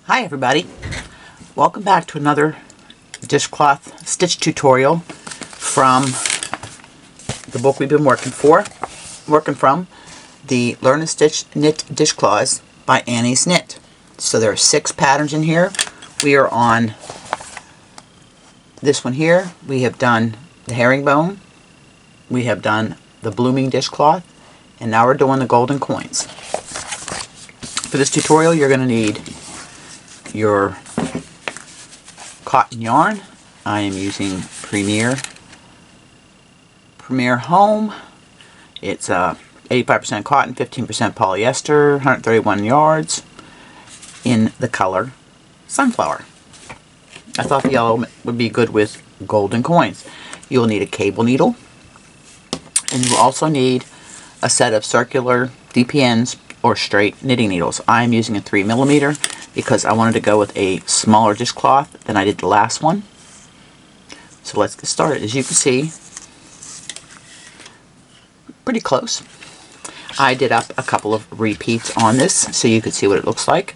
Hi everybody, welcome back to another dishcloth stitch tutorial from the book we've been working from, the Learn to Stitch Knit Dishcloths by Annie's Knit. So there are 6 patterns in here. We are on this one here. We have done the herringbone, we have done the blooming dishcloth, and now we're doing the golden coins. For this tutorial you're going to need your cotton yarn. I am using Premier Home. It's 85% cotton, 15% polyester, 131 yards, in the color Sunflower. I thought the yellow would be good with golden coins. You'll need a cable needle, and you also need a set of circular DPNs or straight knitting needles. I'm using a 3mm because I wanted to go with a smaller dishcloth than I did the last one. So let's get started. As you can see, pretty close. I did up a couple of repeats on this so you could see what it looks like,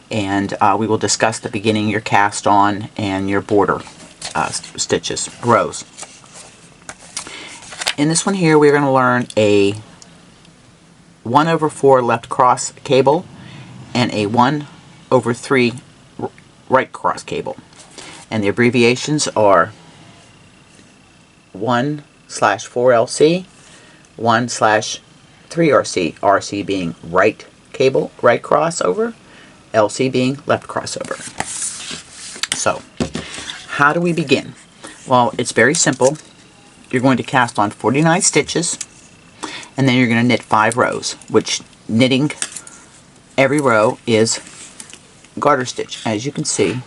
and we will discuss the beginning, your cast on, and your border stitches, rows. In this one here we're going to learn a 1/4 left cross cable and a 1/3 right cross cable, and the abbreviations are 1/4LC, 1/3RC, RC being right cable, right crossover, LC being left crossover. So how do we begin? Well, it's very simple. You're going to cast on 49 stitches, and then you're going to knit 5 rows, which knitting every row is garter stitch. As you can see,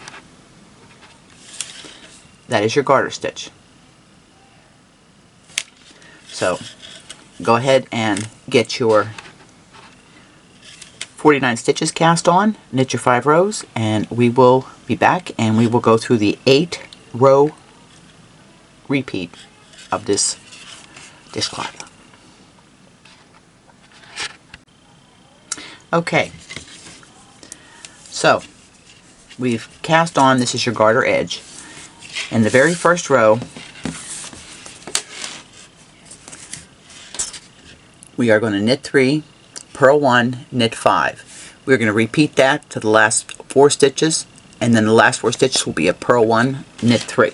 that is your garter stitch. So go ahead and get your 49 stitches cast on, knit your 5 rows, and we will be back and we will go through the 8-row repeat of this dishcloth. Okay, so we've cast on, this is your garter edge. In the very first row, we are going to knit 3, purl 1, knit 5. We're going to repeat that to the last 4 stitches, and then the last 4 stitches will be a purl 1, knit 3.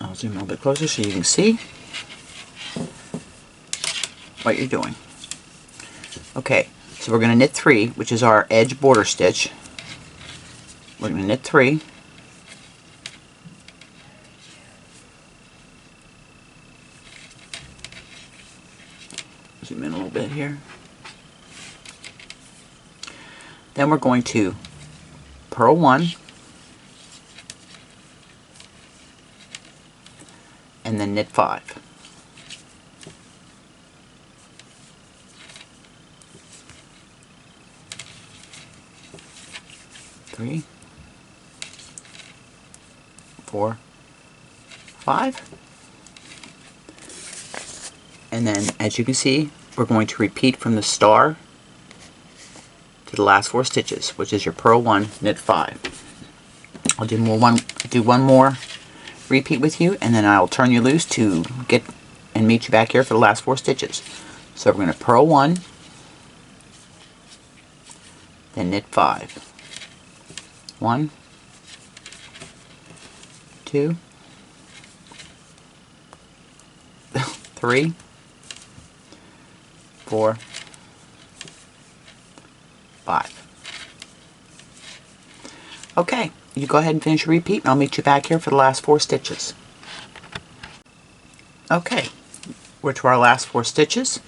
I'll zoom a little bit closer so you can see what you're doing. Okay, so we're going to knit 3, which is our edge border stitch. We're going to knit 3. Zoom in a little bit here. Then we're going to purl 1, and then knit 5. Three, 4, 5. And then, as you can see, we're going to repeat from the star to the last 4 stitches, which is your purl 1, knit 5. I'll do one more repeat with you, and then I'll turn you loose to get and meet you back here for the last 4 stitches. So we're going to purl 1, then knit 5. 1, 2, 3, 4, 5. Okay, you go ahead and finish your repeat, and I'll meet you back here for the last 4 stitches. Okay, we're to our last 4 stitches,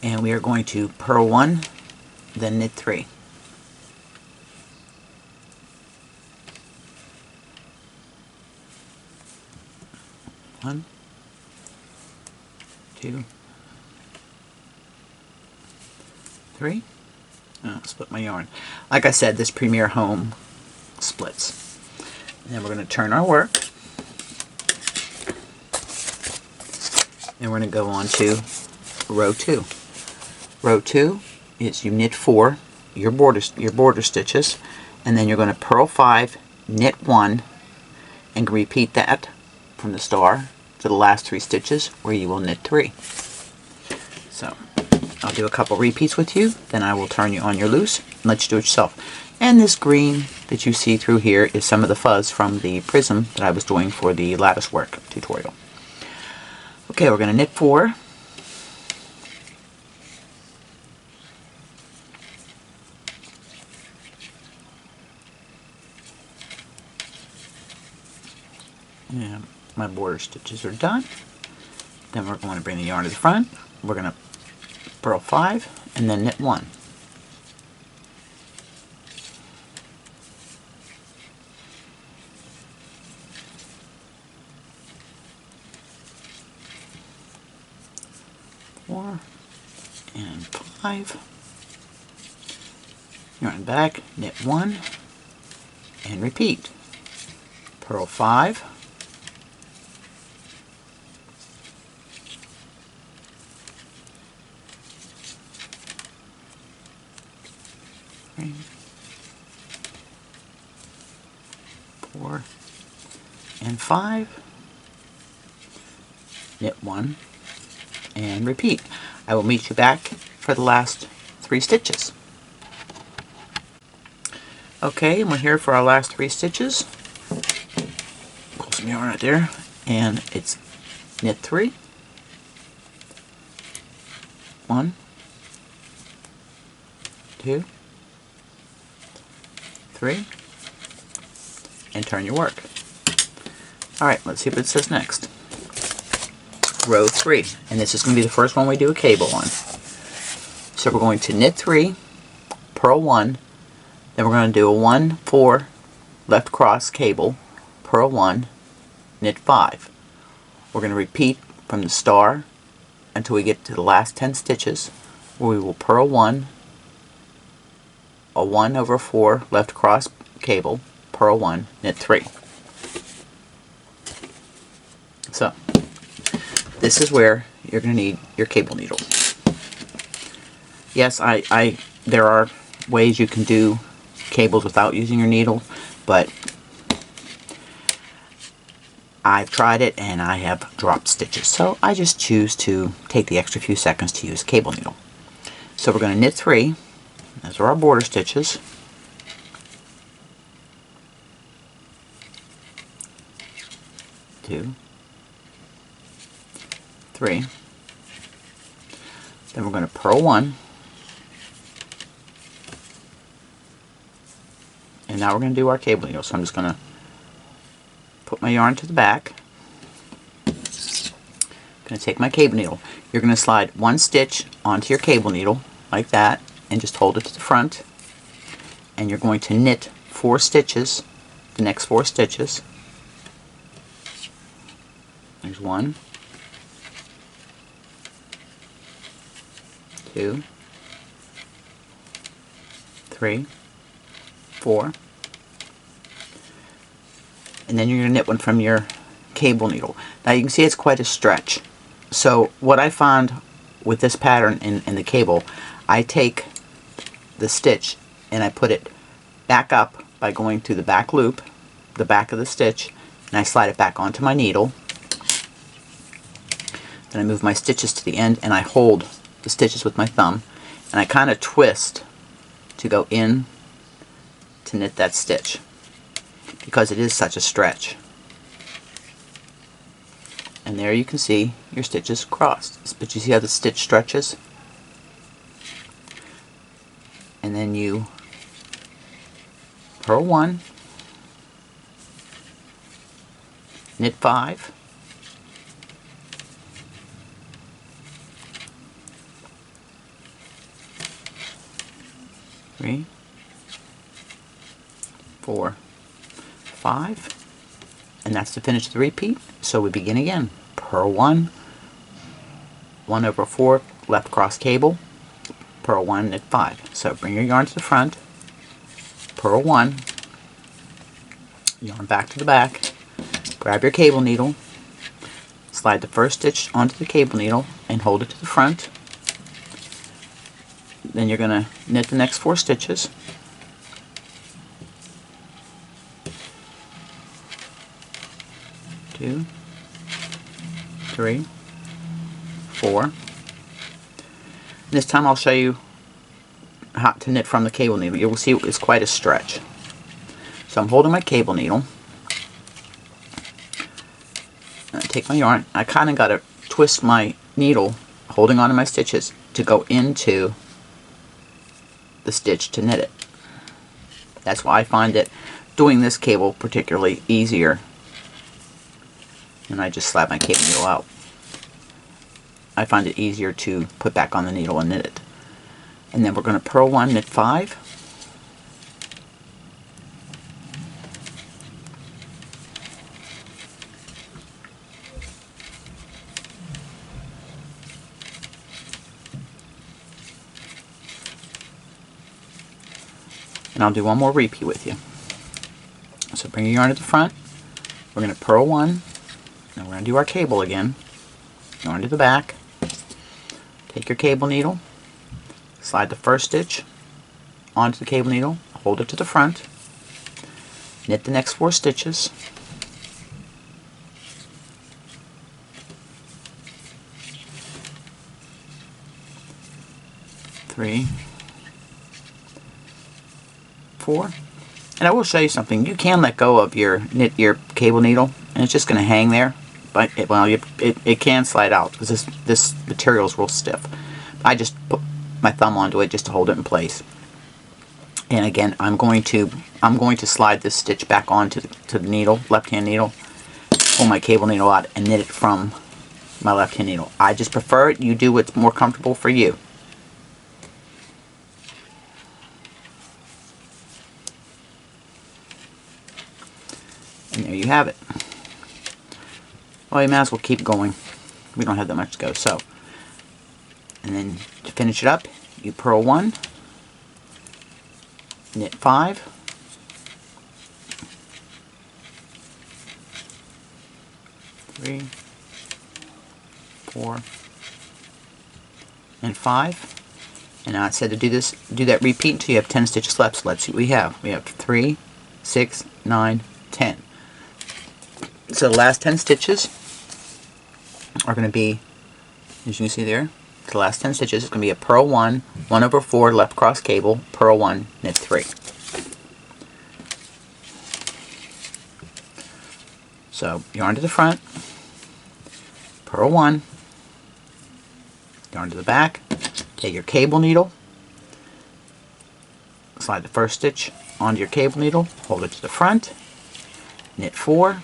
and we are going to purl 1, then knit 3. 1, 2, 3. Oh, split my yarn. Like I said, this Premier Home splits. And then we're going to turn our work. And we're going to go on to row 2. Row 2 is you knit 4, your border stitches, and then you're going to purl 5, knit 1, and repeat that from the star to the last 3 stitches where you will knit 3. So I'll do a couple repeats with you, then I will turn you on your loose and let you do it yourself. And this green that you see through here is some of the fuzz from the prism that I was doing for the lattice work tutorial. Okay, we're going to knit 4. Yeah, my border stitches are done. Then we're going to bring the yarn to the front. We're going to purl 5 and then knit 1. And 5, yarn back, knit 1, and repeat. Purl 5, three, 4, and 5, knit 1, and repeat. I will meet you back for the last 3 stitches. Okay, and we're here for our last 3 stitches. Pull some yarn right there, and it's knit 3, 1, 2, 3, and turn your work. Alright, let's see what it says next. Row 3, and this is going to be the first one we do a cable on. So we're going to knit 3, purl 1, then we're going to do a 1, 4, left cross cable, purl 1, knit 5. We're going to repeat from the star until we get to the last 10 stitches, where we will purl 1, a 1 over 4 left cross cable, purl 1, knit 3. So this is where you're going to need your cable needle. Yes, there are ways you can do cables without using your needle, but I've tried it and I have dropped stitches. So I just choose to take the extra few seconds to use a cable needle. So we're going to knit 3. Those are our border stitches. 2, 3. Then we're going to purl 1. And now we're going to do our cable needle. So I'm just going to put my yarn to the back. I'm going to take my cable needle. You're going to slide 1 stitch onto your cable needle like that and just hold it to the front. And you're going to knit 4 stitches, the next 4 stitches. There's 1, 2, 3, 4, and then you're going to knit one from your cable needle. Now you can see it's quite a stretch. So what I found with this pattern in the cable, I take the stitch and I put it back up by going through the back loop, the back of the stitch, and I slide it back onto my needle. Then I move my stitches to the end and I hold the stitches with my thumb and I kind of twist to go in to knit that stitch because it is such a stretch. And there you can see your stitches crossed. But you see how the stitch stretches? And then you purl 1, knit 5, three, 4, 5, and that's to finish the repeat. So we begin again. Purl 1, 1 over 4 left cross cable, purl 1, knit 5. So bring your yarn to the front, purl 1, yarn back to the back, grab your cable needle, slide slide the first stitch onto the cable needle and hold it to the front. Then you're going to knit the next 4 stitches. Two, 3, 4. This time I'll show you how to knit from the cable needle. You will see it's quite a stretch. So I'm holding my cable needle. I take my yarn. I kind of got to twist my needle, holding onto my stitches, to go into the stitch to knit it. That's why I find it doing this cable particularly easier. And I just slap my cable needle out. I find it easier to put back on the needle and knit it. And then we're going to purl 1, knit 5. And I'll do one more repeat with you. So bring your yarn to the front. We're going to purl 1. Now we're going to do our cable again. Yarn to the back. Take your cable needle. Slide the first stitch onto the cable needle. Hold it to the front. Knit the next 4 stitches. Three, 4. And I will show you something. You can let go of your cable needle, and it's just going to hang there. But it can slide out because this material is real stiff. I just put my thumb onto it just to hold it in place. And again, I'm going to slide this stitch back onto the needle, left-hand needle, pull my cable needle out, and knit it from my left-hand needle. I just prefer it. You do what's more comfortable for you. And there you have it. Well, you might as well keep going. We don't have that much to go. So, and then to finish it up, you purl 1, knit 5, 3, 4, and 5. And now it said to do that repeat until you have 10 stitches left. So let's see what we have. We have 3, 6, 9, 10. So the last 10 stitches are going to be, as you can see there, the last 10 stitches is going to be a purl 1, 1/4 left cross cable, purl 1, knit 3. So yarn to the front, purl 1, yarn to the back, take your cable needle, slide the first stitch onto your cable needle, hold it to the front, knit 4,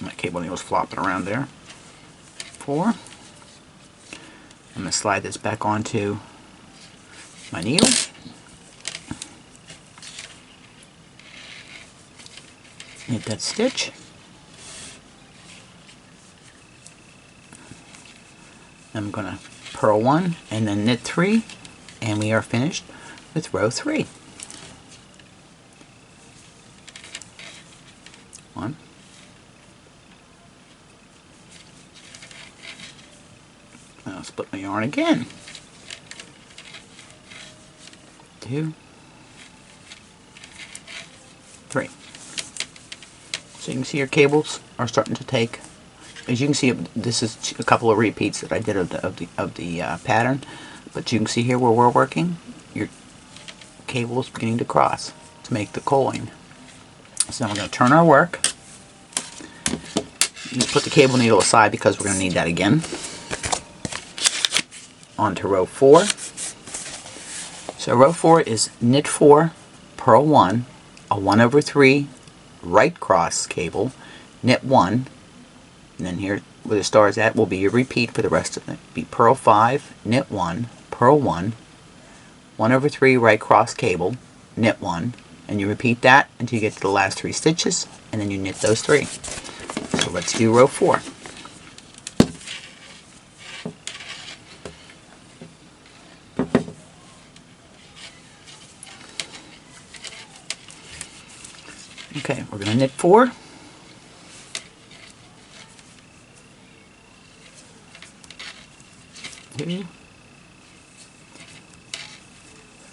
my cable needle's flopping around there. 4. I'm going to slide this back onto my needle. Knit that stitch. I'm going to purl 1 and then knit 3, and we are finished with row 3. 1. I'll split my yarn again. 2, 3. So you can see your cables are starting to take. As you can see, this is a couple of repeats that I did of the pattern, but you can see here where we're working, your cable is beginning to cross to make the coiling. So now we're going to turn our work. Just put the cable needle aside because we're going to need that again. On to row 4. So row 4 is knit 4, purl 1, a 1/3 right cross cable, knit 1, and then here where the star is at will be your repeat for the rest of it. Be purl 5, knit 1, purl 1, 1/3 right cross cable, knit 1, and you repeat that until you get to the last 3 stitches, and then you knit those 3. So let's do row 4. We're going to knit 4. Two,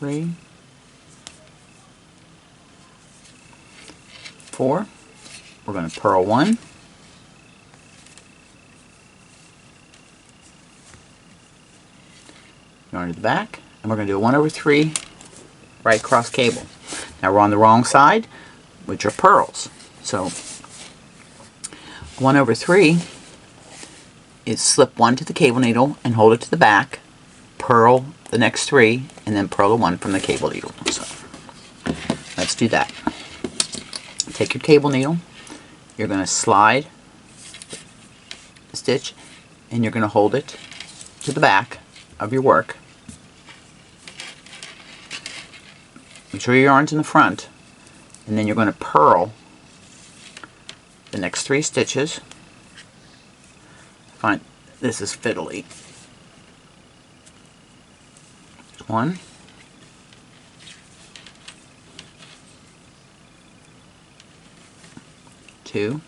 3, 4. We're going to purl 1. Yarn to the back, and we're going to do a 1/3 right cross cable. Now we're on the wrong side, which are purls. So 1/3 is slip 1 to the cable needle and hold it to the back, purl the next 3, and then purl the 1 from the cable needle. So let's do that. Take your cable needle, you're going to slide the stitch, and you're going to hold it to the back of your work. Make sure your yarn's in the front, and then you're going to purl the next 3 stitches. Fine, this is fiddly. 1, 2,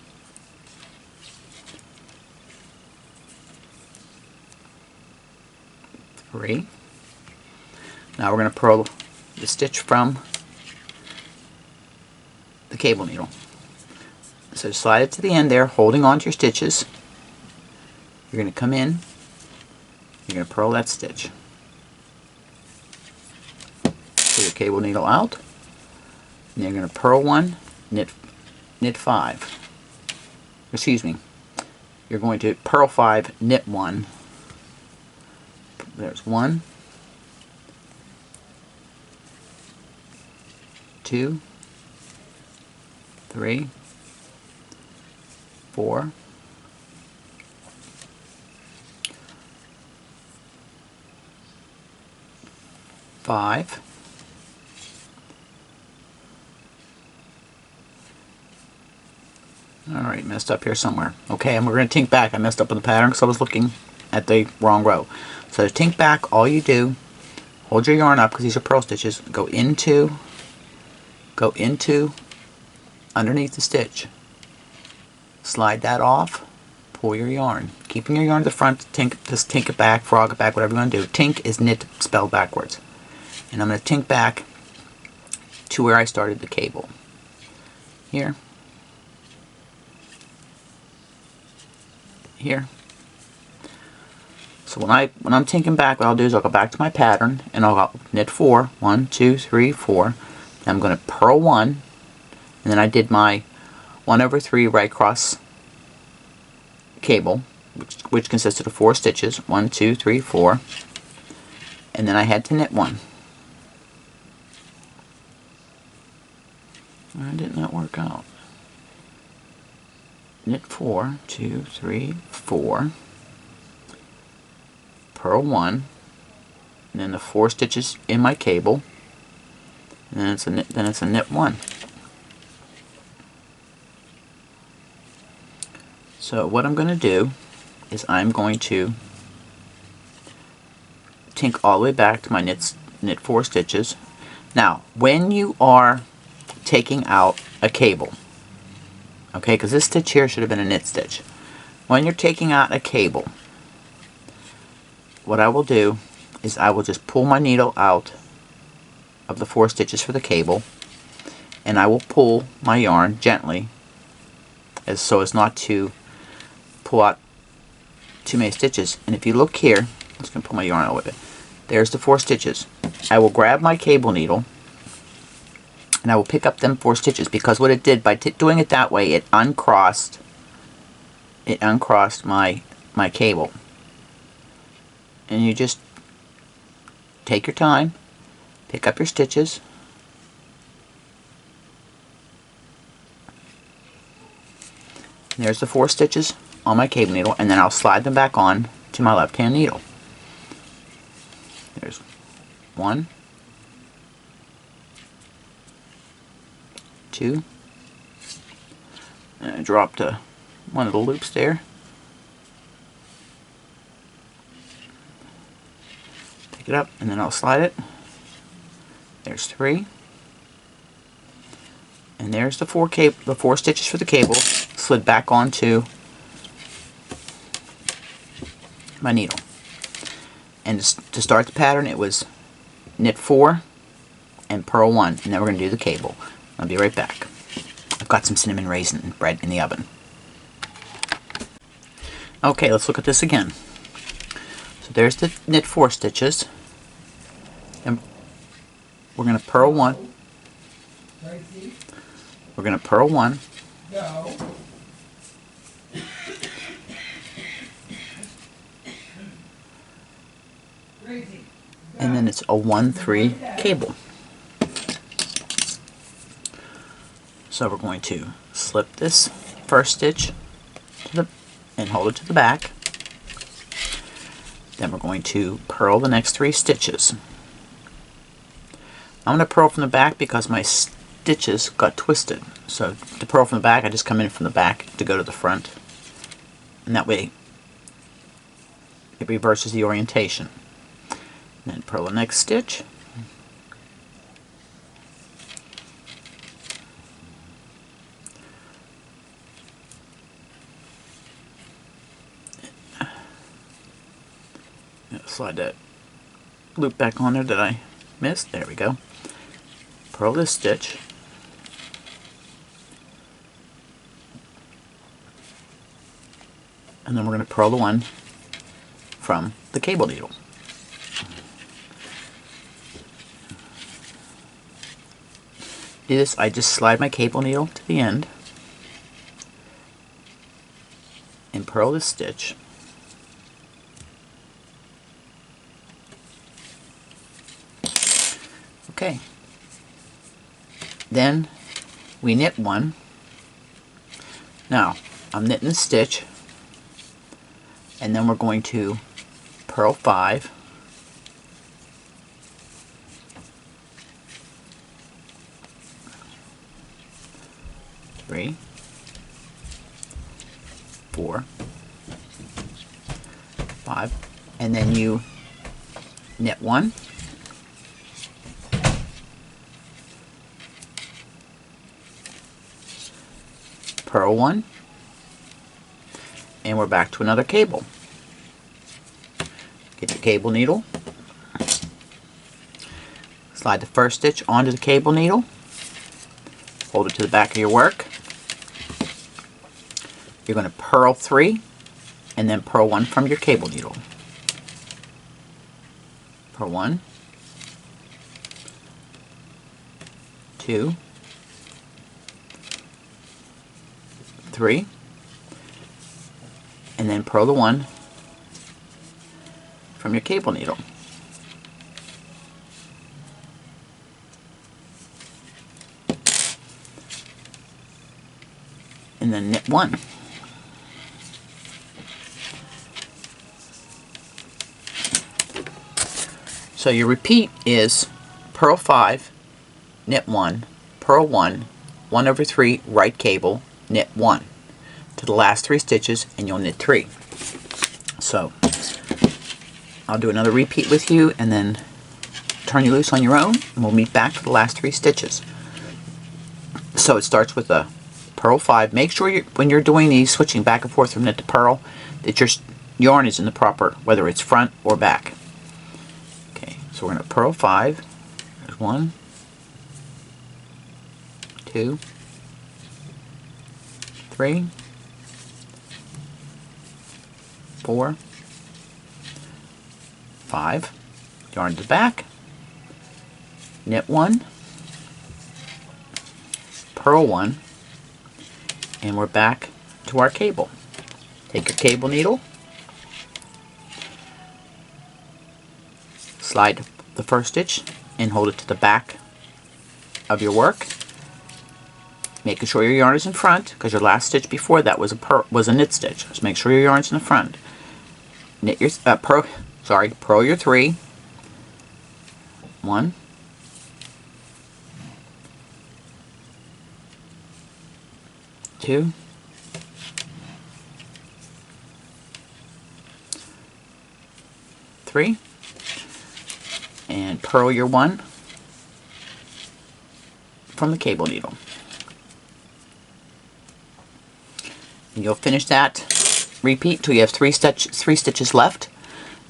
3. Now we're going to purl the stitch from the cable needle. So slide it to the end there, holding on to your stitches. You're going to come in, you're going to purl that stitch. Pull your cable needle out, and you're going to purl 1, knit 5. Excuse me. You're going to purl 5, knit 1. There's 1, 2, 3, 4, 5, 'Alright, messed up here somewhere. Okay, and we're going to tink back. I messed up with the pattern because I was looking at the wrong row. So to tink back, all you do, hold your yarn up because these are purl stitches, go into underneath the stitch. Slide that off, pull your yarn. Keeping your yarn to the front, just tink it back, frog it back, whatever you want to do. Tink is knit spelled backwards. And I'm going to tink back to where I started the cable. Here. Here. So when I'm tinking back, what I'll do is I'll go back to my pattern and I'll knit 4. 1, 2, 3, 4. And I'm going to purl 1, and then I did my 1/3 right cross cable, which consisted of 4 stitches. 1, 2, 3, 4. And then I had to knit 1. That did not work out. Knit 4, 2, 3, 4. Purl 1, and then the 4 stitches in my cable, and then it's a knit 1. So what I'm going to do is I'm going to tink all the way back to my knit 4 stitches. Now, when you are taking out a cable, okay, because this stitch here should have been a knit stitch. When you're taking out a cable, what I will do is I will just pull my needle out of the 4 stitches for the cable, and I will pull my yarn gently so as not to pull out too many stitches. And if you look here, I'm just going to pull my yarn out with it. There's the 4 stitches. I will grab my cable needle and I will pick up them 4 stitches, because what it did by doing it that way, it uncrossed my cable. And you just take your time, pick up your stitches, and there's the 4 stitches on my cable needle, and then I'll slide them back on to my left hand needle. There's 1, 2, and I dropped one of the loops there. Pick it up, and then I'll slide it. There's 3, And there's the four stitches for the cable slid back onto my needle. And to start the pattern, it was knit 4 and purl 1, and then we're going to do the cable. I'll be right back. I've got some cinnamon raisin bread in the oven. Okay, let's look at this again. So there's the knit 4 stitches, and we're going to purl 1. We're going to purl 1. And then it's a 1-3 cable. So we're going to slip this first stitch and hold it to the back. Then we're going to purl the next 3 stitches. I'm going to purl from the back because my stitches got twisted. So to purl from the back, I just come in from the back to go to the front. And that way it reverses the orientation. And then purl the next stitch. Slide that loop back on there that I missed. There we go. Purl this stitch. And then we're going to purl the one from the cable needle. Do this, I just slide my cable needle to the end and purl this stitch. Okay. Then we knit 1. Now, I'm knitting the stitch, and then we're going to purl 5. Three, 4, 5, and then you knit 1, purl 1, and we're back to another cable. Get your cable needle, slide the first stitch onto the cable needle, hold it to the back of your work. You're going to purl 3 and then purl 1 from your cable needle. Purl 1, 2, 3, and then purl the 1 from your cable needle. And then knit 1. So your repeat is purl 5, knit 1, purl 1, 1/3 right cable, knit 1 to the last 3 stitches, and you'll knit 3. So I'll do another repeat with you and then turn you loose on your own, and we'll meet back for the last 3 stitches. So it starts with a purl 5. Make sure when you're doing these, switching back and forth from knit to purl, that your yarn is in the proper, whether it's front or back. Okay, so we're going to purl 5. There's 1, 2, 3, 4, 5. Yarn to the back, knit 1, purl 1, and we're back to our cable. Take your cable needle, slide the first stitch and hold it to the back of your work, making sure your yarn is in front, because your last stitch before that was a knit stitch. So make sure your yarn's in the front. Knit your purl your 3. 1, 2, 3, and purl your 1 from the cable needle. And you'll finish that repeat till you have three stitches left.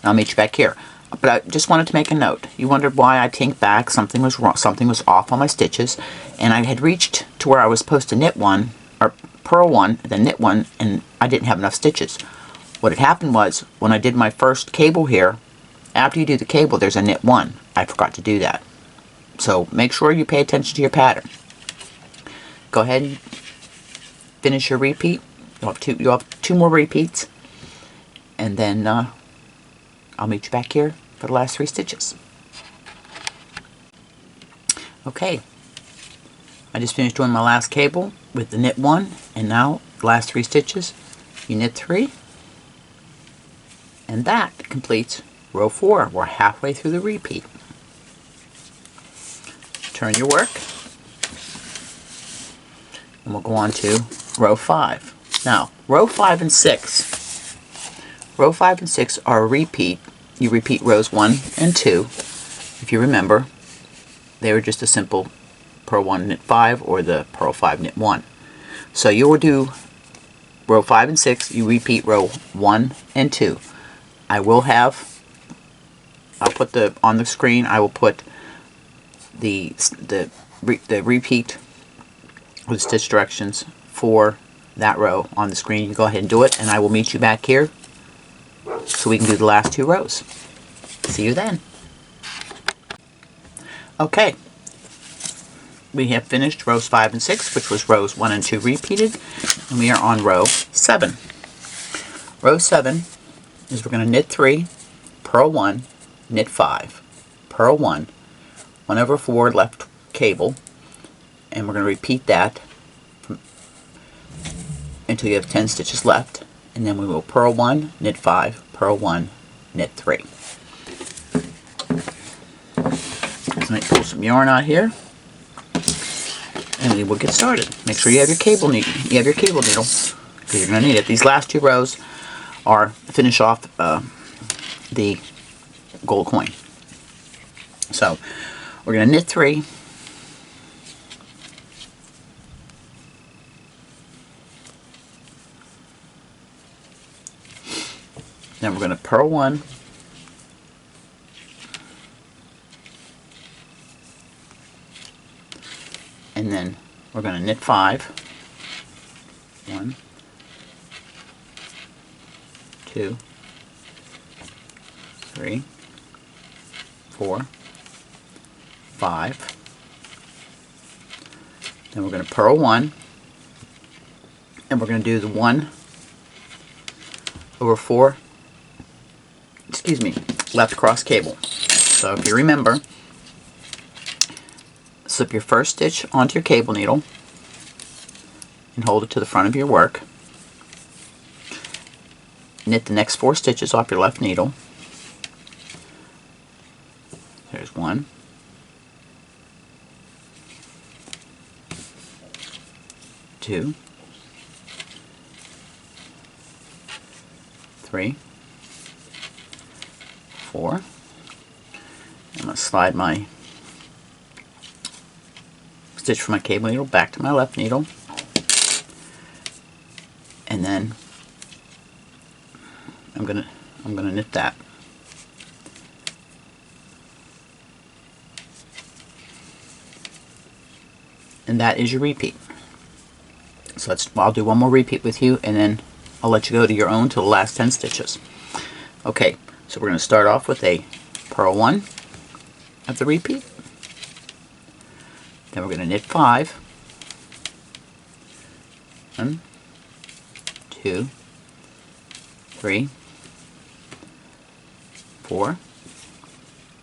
And I'll meet you back here. But I just wanted to make a note. You wondered why I tinked back. Something was wrong. Something was off on my stitches, and I had reached to where I was supposed to knit one, or purl one, then knit one, and I didn't have enough stitches. What had happened was, when I did my first cable here, after you do the cable, there's a knit one. I forgot to do that. So make sure you pay attention to your pattern. Go ahead and finish your repeat. You'll have two more repeats, and then I'll meet you back here for the last 3 stitches. Okay, I just finished doing my last cable with the knit 1, and now the last 3 stitches, you knit 3, and that completes row 4. We're halfway through the repeat. Turn your work, and we'll go on to row 5. Now, row 5 and 6. Row 5 and 6 are a repeat. You repeat rows 1 and 2. If you remember, they were just a simple purl 1 knit 5 or the purl 5 knit 1. So you will do row 5 and 6. You repeat row 1 and 2. I'll put on the screen. I will put the repeat with stitch directions for that row on the screen. You go ahead and do it, and I will meet you back here so we can do the last 2 rows. See you then. Okay, we have finished rows 5 and 6, which was rows 1 and 2 repeated, and we are on row 7. Row 7 is we're going to knit 3, purl 1, knit 5, purl 1, 1 over 4 left cable, and we're going to repeat that until you have 10 stitches left, and then we will purl 1, knit 5, purl 1, knit 3. So let me pull some yarn out here, and we will get started. Make sure you have your cable needle. Because you're going to need it. These last 2 rows are finish off the gold coin. So we're going to knit 3. Then we're going to purl 1, and then we're going to knit 5, 1, 2, 3, 4, 5. Then we're going to purl 1, and we're going to do the 1 over 4, left cross cable. So if you remember, slip your first stitch onto your cable needle and hold it to the front of your work. Knit the next 4 stitches off your left needle. There's 1, 2, 3, 4. I'm going to slide my stitch from my cable needle back to my left needle, and then I'm gonna knit that. And that is your repeat. So I'll do one more repeat with you, and then I'll let you go to your own till the last 10 stitches. Okay, so we're going to start off with a purl 1 of the repeat. Then we're going to knit 5. 1, 2, 3, 4,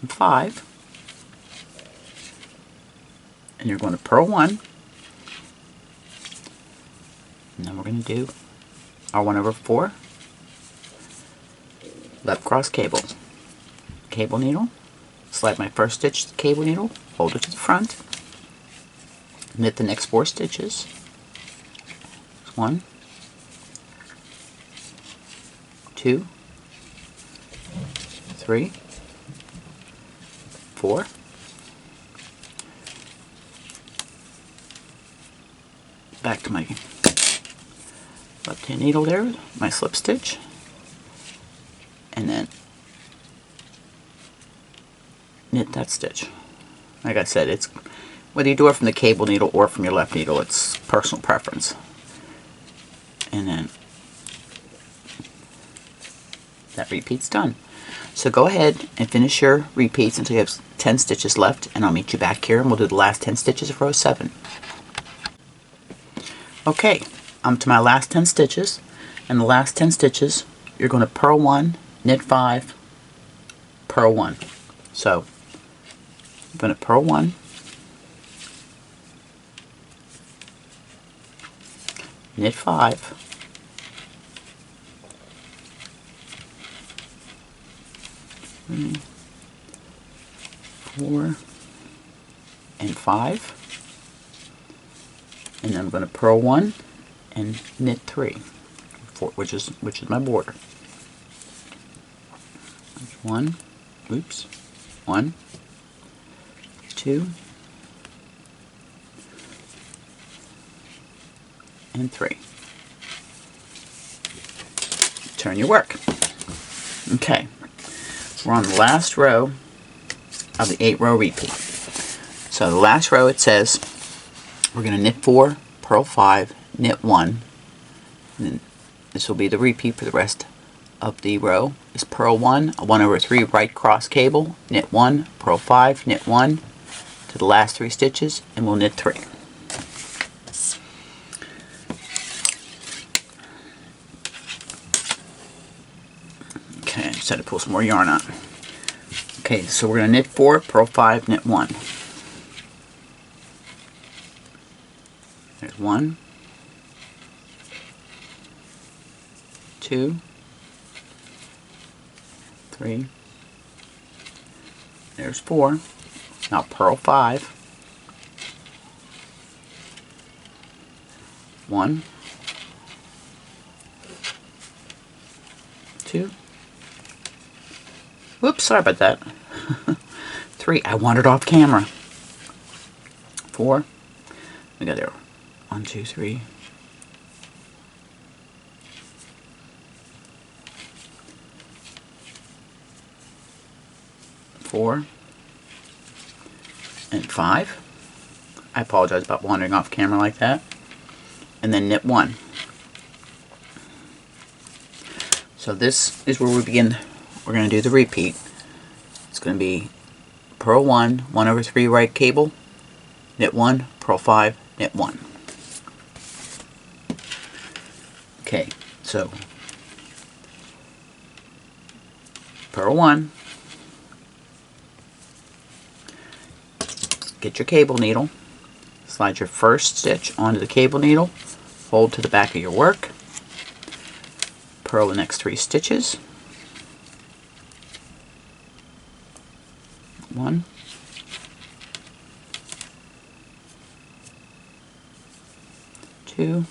and 5. And you're going to purl 1. And then we're going to do our 1 over 4 left cross cable. Cable needle. Slide my first stitch to the cable needle. Hold it to the front. Knit the next 4 stitches. 1, 2, 3, 4. Back to my left hand needle there, my slip stitch, and then knit that stitch. Like I said, it's whether you do it from the cable needle or from your left needle, it's personal preference. And then that repeat's done. So go ahead and finish your repeats until you have 10 stitches left, and I'll meet you back here and we'll do the last 10 stitches of row 7. Okay, I'm to my last 10 stitches, and the last 10 stitches you're going to purl 1, knit 5, purl 1. So I'm going to purl 1, knit 5, 3, 4, and 5, and then I'm going to purl 1 and knit 3, which is my border. 1, 2, and 3. Turn your work. Okay, we're on the last row of the 8-row repeat. So the last row, it says we're going to knit 4, purl 5, knit 1, and then this will be the repeat for the rest of the row. Is purl 1, a 1/3 right cross cable, knit 1, purl 5, knit 1 to the last 3 stitches, and we'll knit 3. Okay, I just had to pull some more yarn on. Okay, so we're going to knit 4, purl 5, knit 1. There's 1, 2, 3, there's 4. Now purl 5, 1, 2, whoops, sorry about that. 3, I wandered off camera. 4, we got there. 1, 2, 3. 4 and 5. I apologize about wandering off camera like that. And then knit 1. So this is where we begin. We're going to do the repeat. It's going to be purl 1, 1/3 right cable, knit 1, purl 5, knit 1. Okay, so purl 1, get your cable needle, slide your first stitch onto the cable needle, fold to the back of your work, purl the next 3 stitches, 1, 2,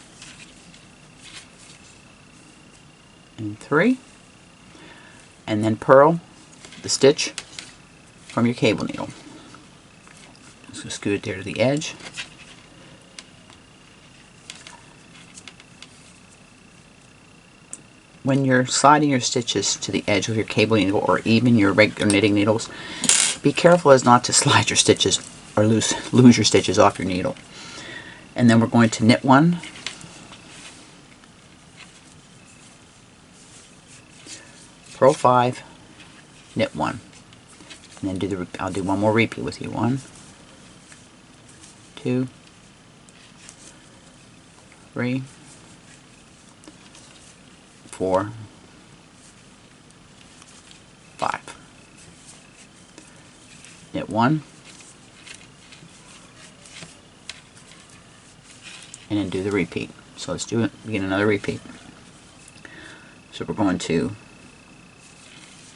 and 3, and then purl the stitch from your cable needle. Just scoot it there to the edge. When you're sliding your stitches to the edge with your cable needle or even your regular knitting needles, be careful as not to slide your stitches or lose your stitches off your needle. And then we're going to knit 1, purl 5, knit 1, and then I'll do one more repeat with you. 1, 2, 3, 4, 5. Knit 1, and then do the repeat. So let's do it. Begin another repeat. So we're going to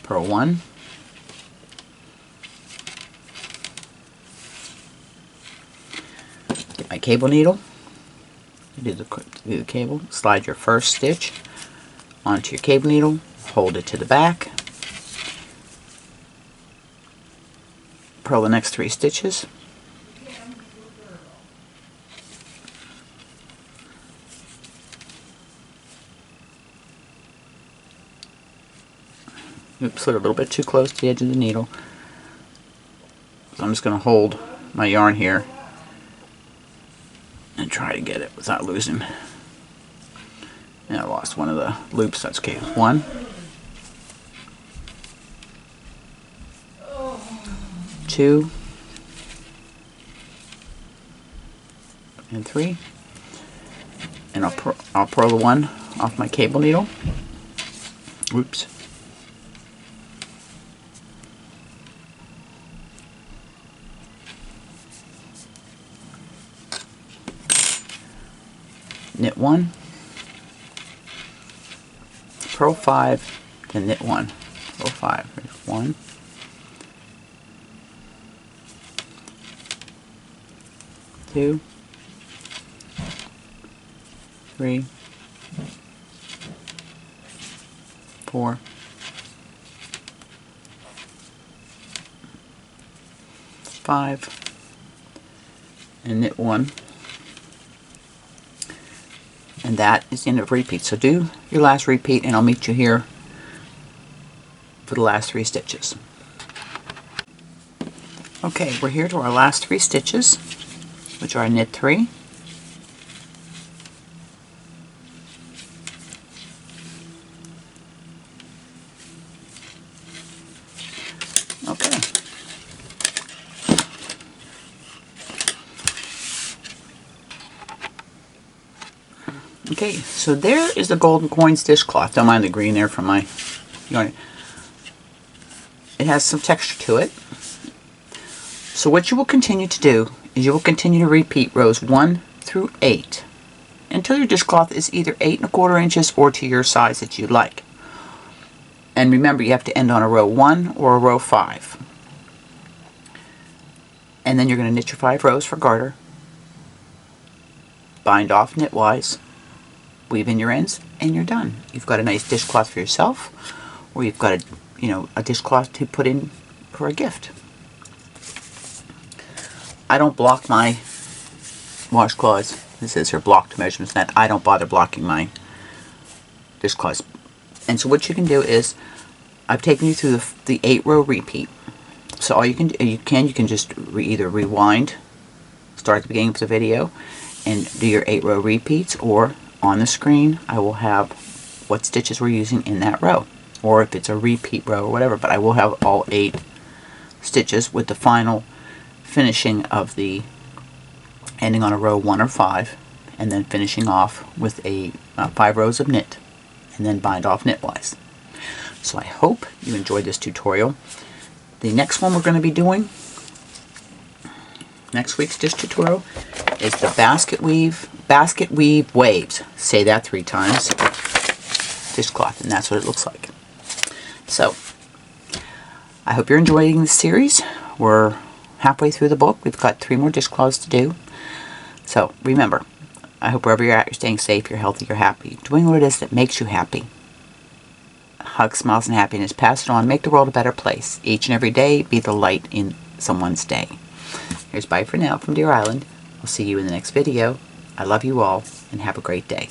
purl 1, get my cable needle, do the cable, slide your first stitch onto your cable needle, hold it to the back, purl the next 3 stitches, Oops, slid a little bit too close to the edge of the needle. So I'm just going to hold my yarn here and try to get it without losing. And I lost one of the loops. That's okay. 1, 2, and 3. And I'll purl the one off my cable needle. Oops. Knit 1, purl 5, then knit 1, purl 5, 1, 2, 3, 4, 5, and knit 1. And that is the end of repeat. So do your last repeat and I'll meet you here for the last 3 stitches. Okay, we're here to our last 3 stitches, which are knit 3, okay, okay, so there is the Golden Coins dishcloth. Don't mind the green there from my yarn. It has some texture to it. So what you will continue to do is you will continue to repeat rows 1 through 8 until your dishcloth is either 8 1/4 inches or to your size that you like. And remember, you have to end on a row 1 or a row 5. And then you're going to knit your 5 rows for garter, bind off knitwise, weave in your ends, and you're done. You've got a nice dishcloth for yourself, or you've got a dishcloth to put in for a gift. I don't block my washcloths. This is her blocked measurements net. I don't bother blocking my dishcloths. And so what you can do is, I've taken you through the 8-row repeat. So all you can just either rewind, start at the beginning of the video, and do your 8-row repeats, or on the screen I will have what stitches we're using in that row, or if it's a repeat row or whatever, but I will have all 8 stitches with the final finishing of the ending on a row 1 or 5, and then finishing off with a 5 rows of knit, and then bind off knitwise. So I hope you enjoyed this tutorial. The next one we're going to be doing, next week's dish tutorial, is the basket weave waves. Say that 3 times. Dishcloth, and that's what it looks like. So I hope you're enjoying this series. We're halfway through the book. We've got 3 more dishcloths to do. So remember, I hope wherever you're at, you're staying safe, you're healthy, you're happy, doing what it is that makes you happy. Hugs, smiles, and happiness. Pass it on. Make the world a better place. Each and every day, be the light in someone's day. Here's bye for now from Deer Island. I'll see you in the next video. I love you all, and have a great day.